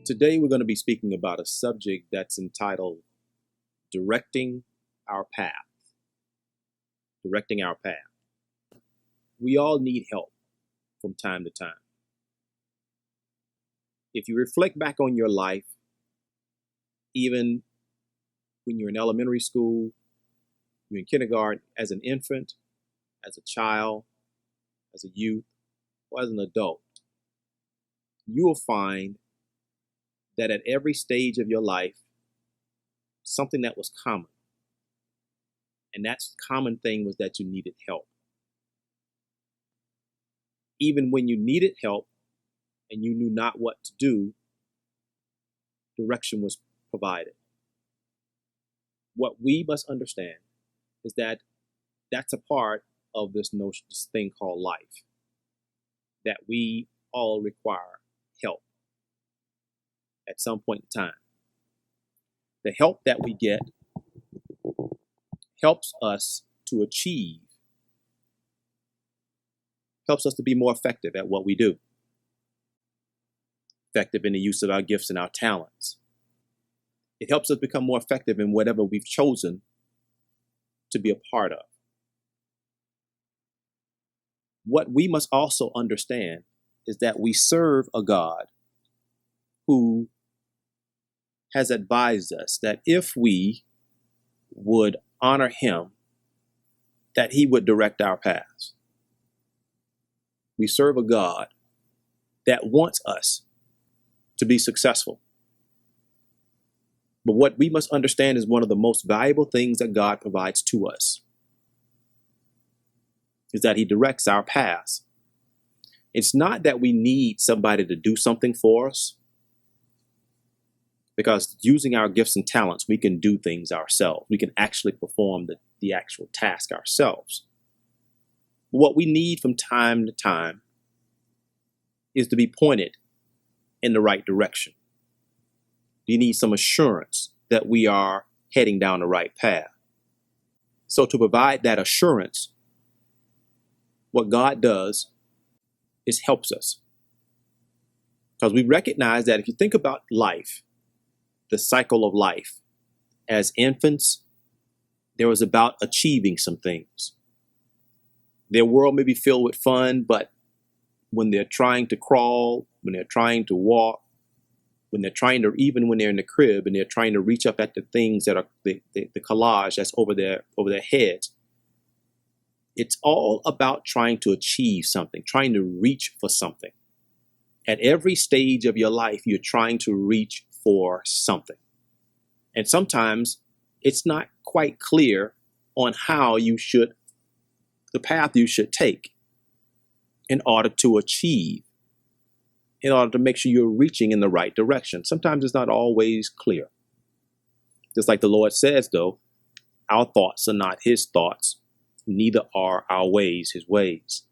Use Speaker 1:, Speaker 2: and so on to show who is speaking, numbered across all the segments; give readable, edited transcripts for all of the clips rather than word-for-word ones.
Speaker 1: Today, we're going to be speaking about a subject that's entitled Directing Our Path. Directing our path. We all need help from time to time. If you reflect back on your life, even when you're in elementary school, you're in kindergarten, as an infant, as a child, as a youth, or as an adult, you will find that at every stage of your life, something that was common, and that common thing was that you needed help. Even when you needed help and you knew not what to do, direction was provided. What we must understand is that that's a part of this notion, this thing called life, that we all require help at some point in time. The help that we get helps us to achieve, helps us to be more effective at what we do, effective in the use of our gifts and our talents. It helps us become more effective in whatever we've chosen to be a part of. What we must also understand is that we serve a God who has advised us that if we would honor him, that he would direct our paths. We serve a God that wants us to be successful. But what we must understand is one of the most valuable things that God provides to us is that he directs our paths. It's not that we need somebody to do something for us, because using our gifts and talents, we can do things ourselves. We can actually perform the actual task ourselves. What we need from time to time is to be pointed in the right direction. You need some assurance that we are heading down the right path. So to provide that assurance, what God does is helps us. Because we recognize that if you think about life, the cycle of life, as infants, there was about achieving some things. Their world may be filled with fun, but when they're trying to crawl, when they're trying to walk, when they're trying to, even when they're in the crib and they're trying to reach up at the things that are the collage that's over their heads, it's all about trying to achieve something, trying to reach for something. At every stage of your life, you're trying to reach for something. And sometimes it's not quite clear on how the path you should take in order to achieve, in order to make sure you're reaching in the right direction. Sometimes it's not always clear. Just like the Lord says, though, our thoughts are not his thoughts, neither are our ways his ways.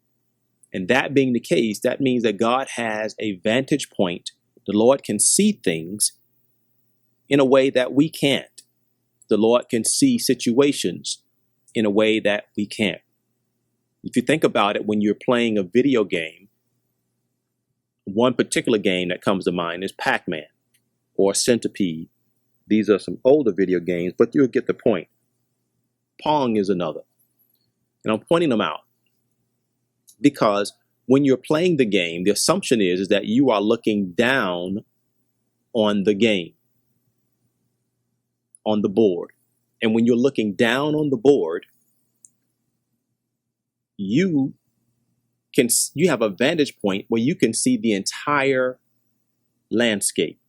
Speaker 1: And that being the case, that means that God has a vantage point. The Lord can see things in a way that we can't. The Lord can see situations in a way that we can't. If you think about it, when you're playing a video game, one particular game that comes to mind is Pac-Man or Centipede. These are some older video games, but you'll get the point. Pong is another. And I'm pointing them out because when you're playing the game, the assumption is that you are looking down on the game, on the board. And when you're looking down on the board, you have a vantage point where you can see the entire landscape.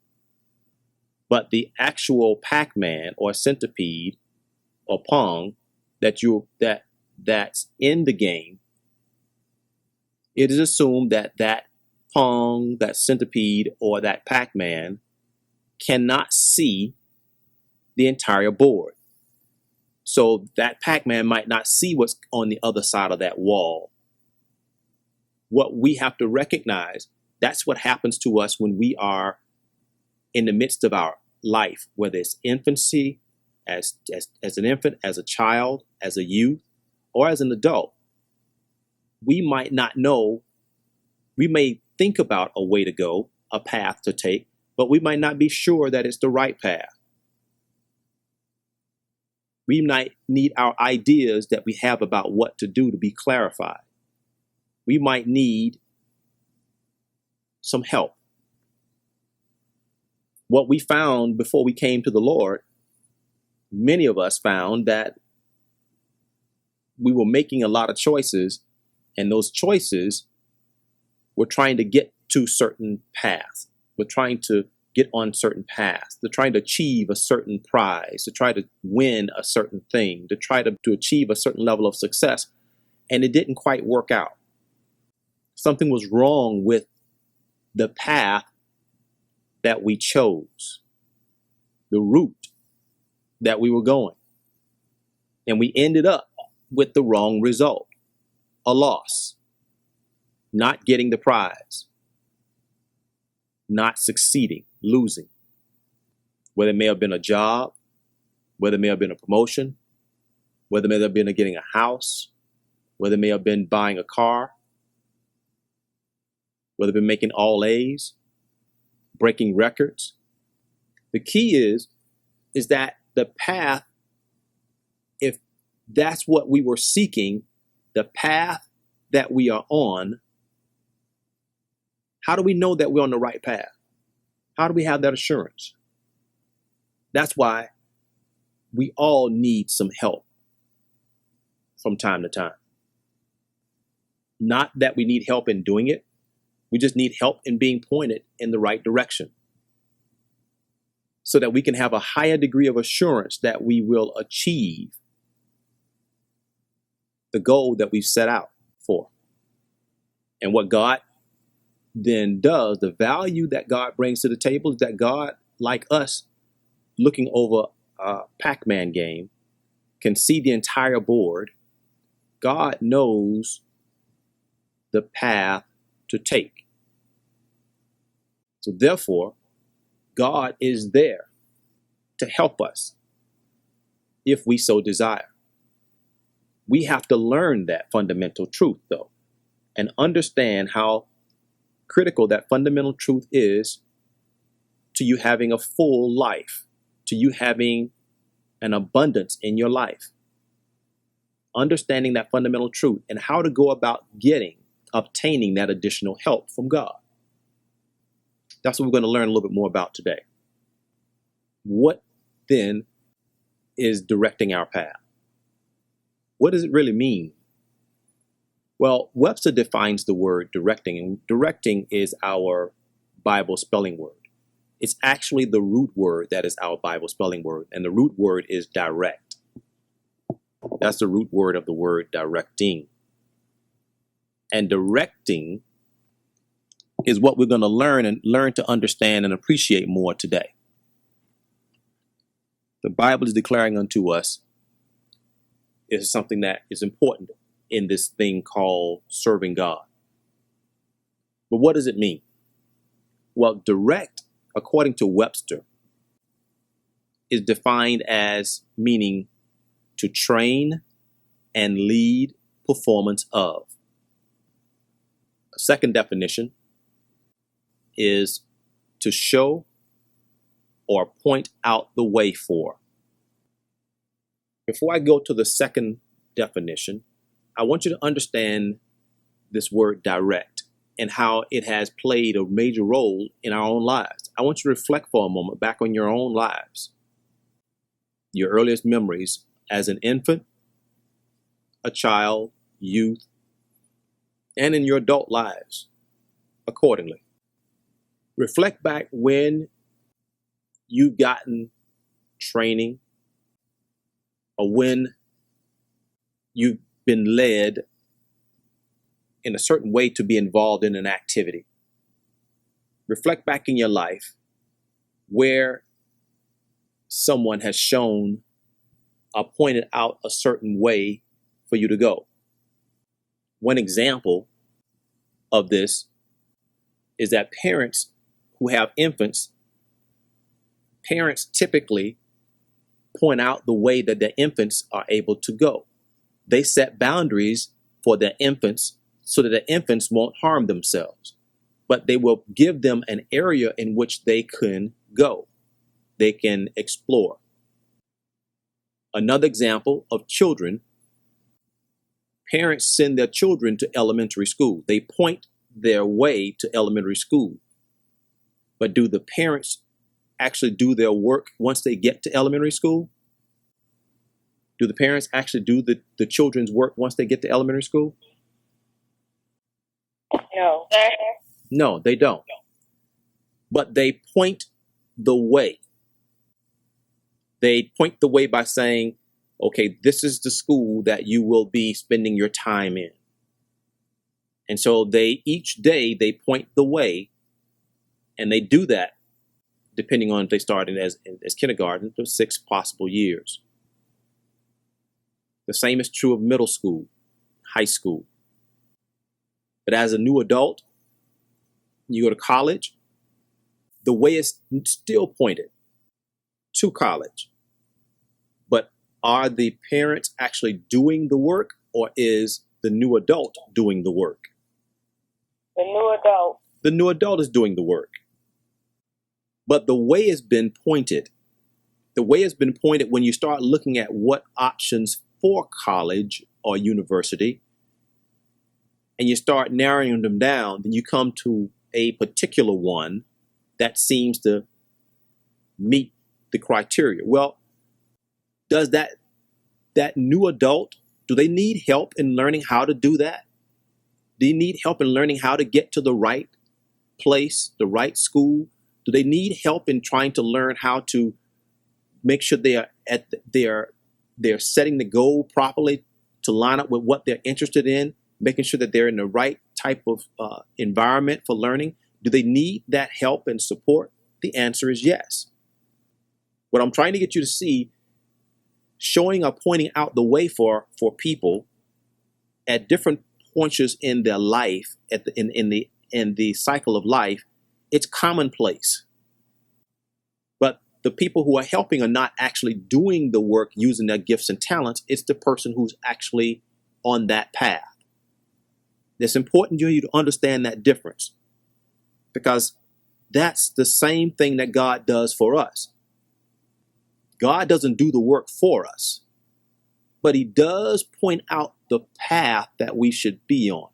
Speaker 1: But the actual Pac-Man or Centipede or Pong that's in the game, it is assumed that Pong, that Centipede, or that Pac-Man cannot see the entire board. So that Pac-Man might not see what's on the other side of that wall. What we have to recognize, that's what happens to us when we are in the midst of our life, whether it's infancy, as an infant, as a child, as a youth, or as an adult. We might not know, we may think about a way to go, a path to take, but we might not be sure that it's the right path. We might need our ideas that we have about what to do to be clarified. We might need some help. What we found before we came to the Lord, many of us found that we were making a lot of choices, and those choices were trying to get to certain paths. We're trying to get on certain paths. They're trying to achieve a certain prize, to try to win a certain thing, to try to achieve a certain level of success. And it didn't quite work out. Something was wrong with the path that we chose, the route that we were going. And we ended up with the wrong result, a loss, not getting the prize, not succeeding, losing. Whether it may have been a job, whether it may have been a promotion, whether it may have been getting a house, whether it may have been buying a car, whether it may have been making all A's, breaking records. The key is that the path, if that's what we were seeking, the path that we are on, how do we know that we're on the right path? How do we have that assurance? That's why we all need some help from time to time. Not that we need help in doing it. We just need help in being pointed in the right direction so that we can have a higher degree of assurance that we will achieve the goal that we've set out for. And what God then does, the value that God brings to the table is that God, like us, looking over a Pac-Man game, can see the entire board. God knows the path to take. So therefore, God is there to help us if we so desire. We have to learn that fundamental truth, though, and understand how critical that fundamental truth is to you having a full life, to you having an abundance in your life. Understanding that fundamental truth and how to go about obtaining that additional help from God. That's what we're going to learn a little bit more about today. What then is directing our path? What does it really mean? Well, Webster defines the word directing, and directing is our Bible spelling word. It's actually the root word that is our Bible spelling word, and the root word is direct. That's the root word of the word directing. And directing is what we're going to learn to understand and appreciate more today. The Bible is declaring unto us is something that is important in this thing called serving God. But what does it mean? Well, direct, according to Webster, is defined as meaning to train and lead performance of. A second definition is to show or point out the way for. Before I go to the second definition, I want you to understand this word direct and how it has played a major role in our own lives. I want you to reflect for a moment back on your own lives, your earliest memories as an infant, a child, youth, and in your adult lives accordingly. Reflect back when you've gotten training or when you've been led in a certain way to be involved in an activity. Reflect back in your life where someone has shown or pointed out a certain way for you to go. One example of this is that parents who have infants, parents typically point out the way that their infants are able to go. They set boundaries for their infants so that the infants won't harm themselves. but they will give them an area in which they can go, they can explore. Another example of children, parents send their children to elementary school. They point their way to elementary school. But do the parents actually do their work once they get to elementary school? Do the parents actually do the children's work once they get to elementary school?
Speaker 2: No.
Speaker 1: No, they don't. But they point the way. They point the way by saying, okay, this is the school that you will be spending your time in. And so each day they point the way, and they do that depending on if they started as kindergarten to 6 possible years. The same is true of middle school, high school. But as a new adult, you go to college, the way is still pointed to college. But are the parents actually doing the work, or is the new adult doing the work?
Speaker 2: The new adult.
Speaker 1: The new adult is doing the work. But the way has been pointed. The way has been pointed when you start looking at what options for college or university, and you start narrowing them down, then you come to a particular one that seems to meet the criteria. Well, does that new adult, do they need help in learning how to do that? Do they need help in learning how to get to the right place, the right school? Do they need help in trying to learn how to make sure they're setting the goal properly to line up with what they're interested in, making sure that they're in the right type of environment for learning? Do they need that help and support? The answer is yes. What I'm trying to get you to see, showing or pointing out the way for people at different points in their life, in the cycle of life, it's commonplace. But the people who are helping are not actually doing the work using their gifts and talents. It's the person who's actually on that path. It's important for you to understand that difference, because that's the same thing that God does for us. God doesn't do the work for us, but he does point out the path that we should be on.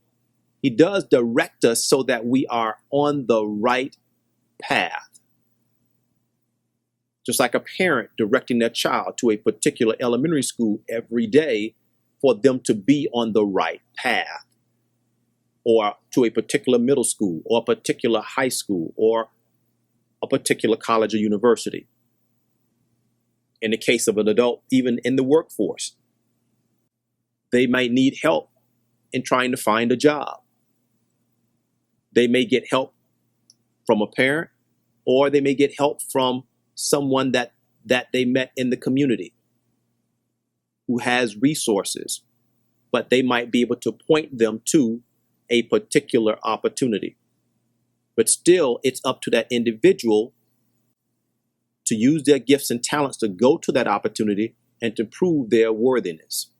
Speaker 1: He does direct us so that we are on the right path. Just like a parent directing their child to a particular elementary school every day for them to be on the right path, or to a particular middle school, or a particular high school, or a particular college or university. In the case of an adult, even in the workforce, they might need help in trying to find a job. They may get help from a parent, or they may get help from someone that they met in the community who has resources, but they might be able to point them to a particular opportunity. But still, it's up to that individual to use their gifts and talents to go to that opportunity and to prove their worthiness.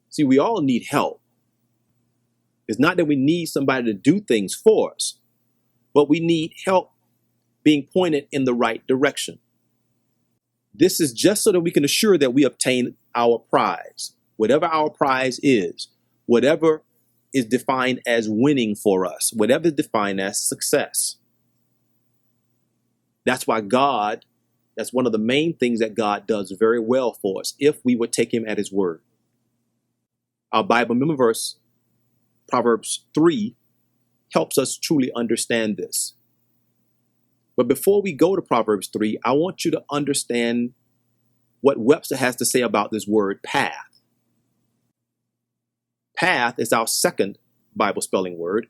Speaker 1: See, we all need help. It's not that we need somebody to do things for us, but we need help being pointed in the right direction. This is just so that we can assure that we obtain our prize. Whatever our prize is, whatever is defined as winning for us, whatever is defined as success. That's why that's one of the main things that God does very well for us, if we would take him at his word. Our Bible memory verse, Proverbs 3, helps us truly understand this. But before we go to Proverbs 3, I want you to understand what Webster has to say about this word path. Path is our second Bible spelling word,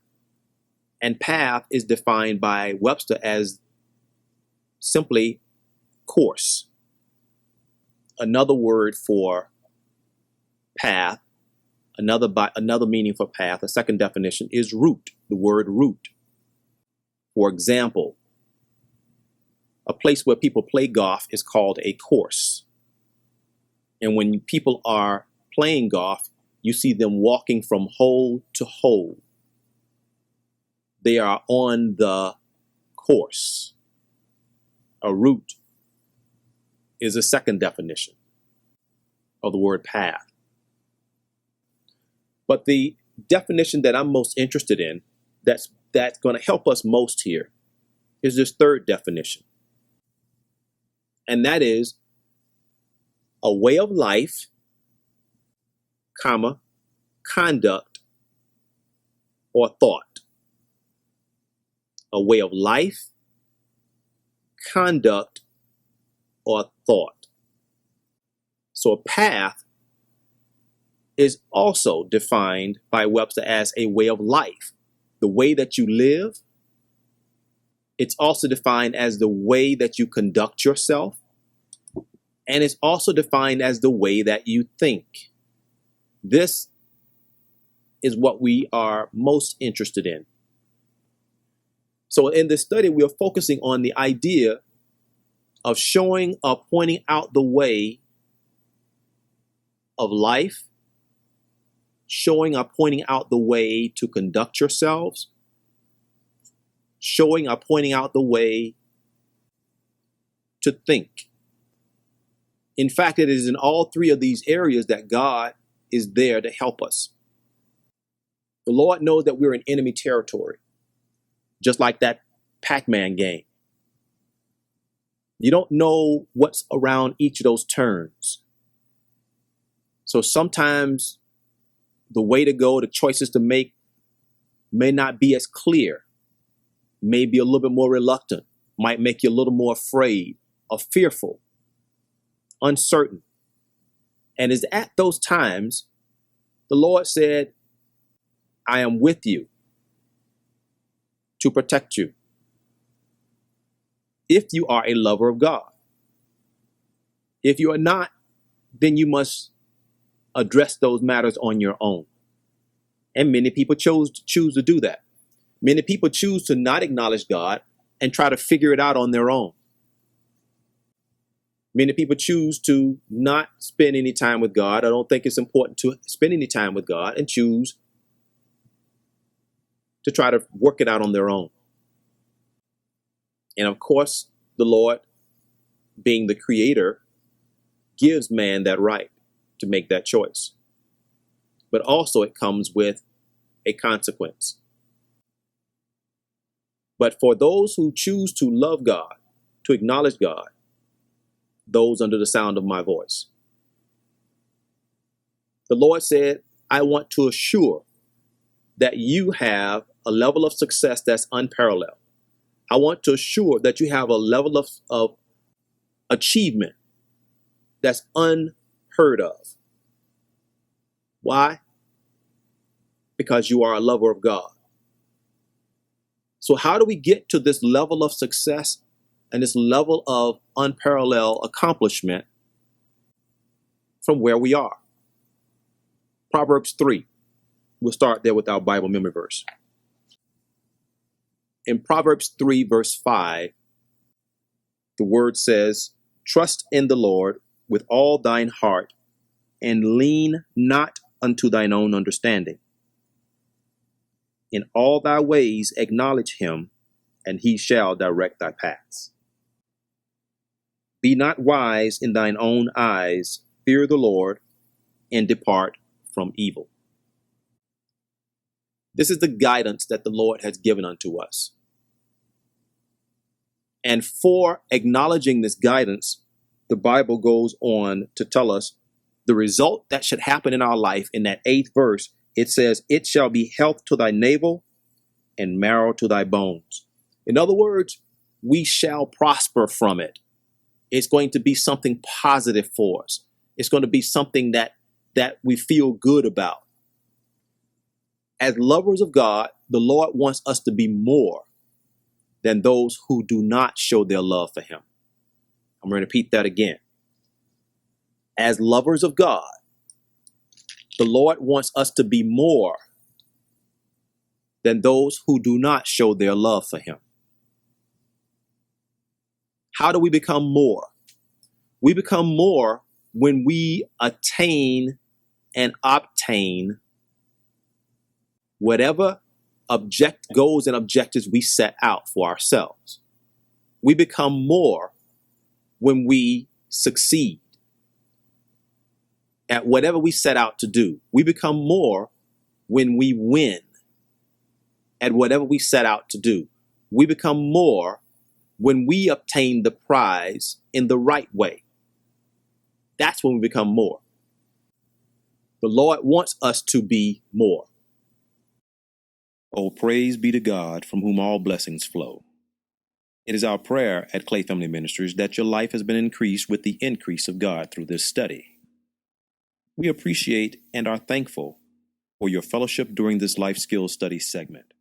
Speaker 1: and path is defined by Webster as simply course. Another word for path, another meaning for path, a second definition is route, the word route. For example, a place where people play golf is called a course. And when people are playing golf, you see them walking from hole to hole. they are on the course. A route is a second definition of the word path. But the definition that I'm most interested in, that's going to help us most here, is this third definition. And that is a way of life, comma, conduct, or thought. A way of life, conduct, or thought. So a path is also defined by Webster as a way of life. The way that you live. It's also defined as the way that you conduct yourself. And it's also defined as the way that you think. This is what we are most interested in. So in this study, we are focusing on the idea of showing or pointing out the way of life, showing or pointing out the way to conduct yourselves, showing or pointing out the way to think. In fact, it is in all three of these areas that God is there to help us. The Lord knows that we're in enemy territory, just like that Pac-Man game. You don't know what's around each of those turns. So sometimes the way to go, the choices to make may not be as clear, may be a little bit more reluctant, might make you a little more afraid or fearful, uncertain. And it's at those times the Lord said, I am with you to protect you if you are a lover of God. If you are not, then you must address those matters on your own. And many people choose to do that. Many people choose to not acknowledge God and try to figure it out on their own. Many people choose to not spend any time with God. I don't think it's important to spend any time with God, and choose to try to work it out on their own. And of course, the Lord, being the creator, gives man that right to make that choice. But also it comes with a consequence. But for those who choose to love God, to acknowledge God, those under the sound of my voice, the Lord said, I want to assure that you have a level of success that's unparalleled. I want to assure that you have a level of achievement that's unheard of. Why? Because you are a lover of God. So how do we get to this level of success and this level of unparalleled accomplishment from where we are? Proverbs 3. We'll start there with our Bible memory verse. In Proverbs 3, verse 5, the word says, trust in the Lord with all thine heart, and lean not unto thine own understanding. In all thy ways acknowledge him, and he shall direct thy paths. Be not wise in thine own eyes, fear the Lord, and depart from evil. This is the guidance that the Lord has given unto us. And for acknowledging this guidance, the Bible goes on to tell us the result that should happen in our life. In that 8th verse, it says, it shall be health to thy navel and marrow to thy bones. In other words, we shall prosper from it. It's going to be something positive for us. It's going to be something that we feel good about. As lovers of God, the Lord wants us to be more than those who do not show their love for him. I'm going to repeat that again. As lovers of God, the Lord wants us to be more than those who do not show their love for him. How do we become more? We become more when we attain and obtain whatever goals and objectives we set out for ourselves. We become more when we succeed at whatever we set out to do. We become more when we win at whatever we set out to do. We become more when we obtain the prize in the right way. That's when we become more. The Lord wants us to be more. Oh, praise be to God, from whom all blessings flow. It is our prayer at Clay Family Ministries that your life has been increased with the increase of God through this study. We appreciate and are thankful for your fellowship during this life skills study segment.